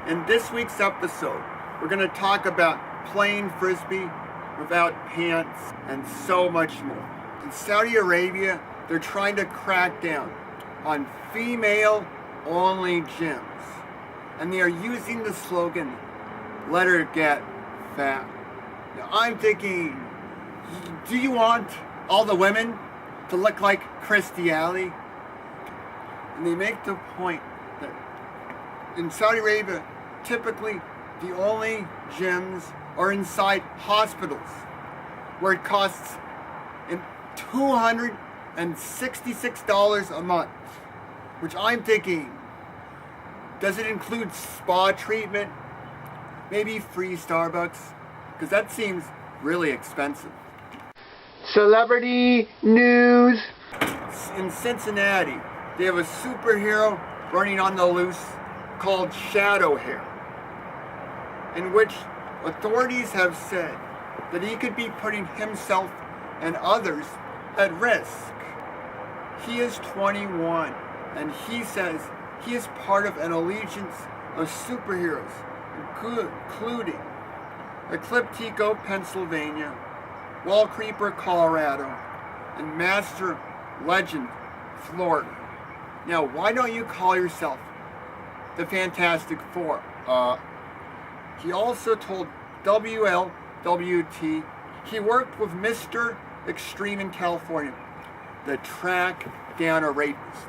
In this week's episode, we're going to talk about playing Frisbee without pants and so much more. In Saudi Arabia, they're trying to crack down on female-only gyms. And they are using the slogan, "Let her get fat." Now, I'm thinking, do you want all the women to look like Christy Alley? And they make the point that in Saudi Arabia, typically the only gyms are inside hospitals, where it costs $266 a month, which I'm thinking, does it include spa treatment? Maybe free Starbucks? Because that seems really expensive. Celebrity news. In Cincinnati, they have a superhero running on the loose called Shadow Hair, in which authorities have said that he could be putting himself and others at risk. He is 21, and he says he is part of an allegiance of superheroes, including Ecliptico, Pennsylvania, Wall Creeper, Colorado, and Master Legend, Florida. Now, why don't you call yourself the Fantastic Four? He also told WLWT he worked with Mr. Extreme in California to track down a rapist.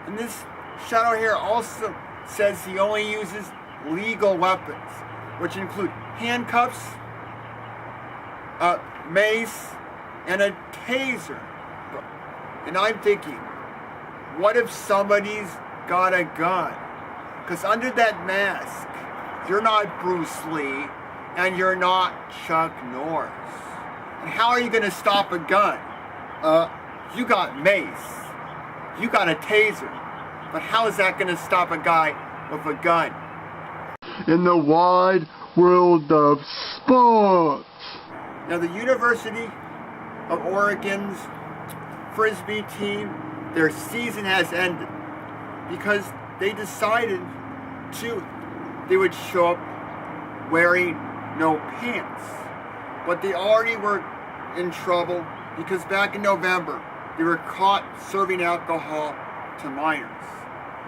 And this Shadow Hair also says he only uses legal weapons, which include handcuffs, a mace, and a taser. And I'm thinking, what if somebody's got a gun? Because under that mask, you're not Bruce Lee, and you're not Chuck Norris. And how are you going to stop a gun? You got mace. You got a taser. But how is that going to stop a guy with a gun? In the wide world of sports. Now, the University of Oregon's Frisbee team, their season has ended because they decided they would show up wearing no pants. But they already were in trouble because back in November, they were caught serving alcohol to minors.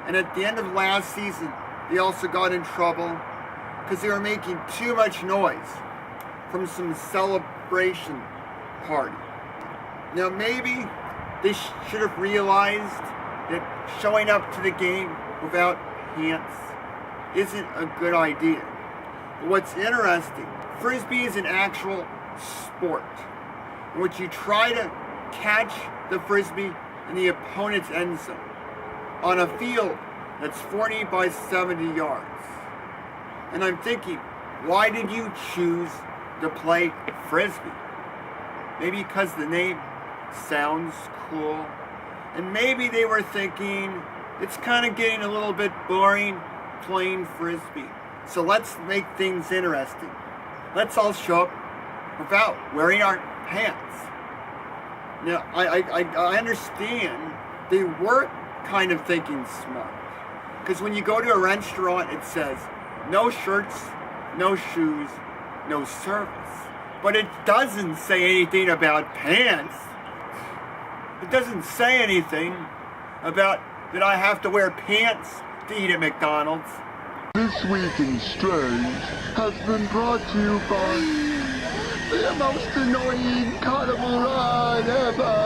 And at the end of last season, they also got in trouble because they were making too much noise from some celebration party. Now maybe they should have realized that showing up to the game without pants isn't a good idea. But what's interesting, Frisbee is an actual sport in which you try to catch the Frisbee in the opponent's end zone on a field that's 40 by 70 yards. And I'm thinking, why did you choose to play Frisbee? Maybe because the name sounds cool. And maybe they were thinking, it's kind of getting a little bit boring playing Frisbee. So let's make things interesting. Let's all show up without wearing our pants. Now, I understand they were kind of thinking smart. Because when you go to a restaurant, it says, no shirts, no shoes, no service. But it doesn't say anything about pants. It doesn't say anything about that I have to wear pants to eat at McDonald's. This Week in Strange has been brought to you by the most annoying carnival ride ever.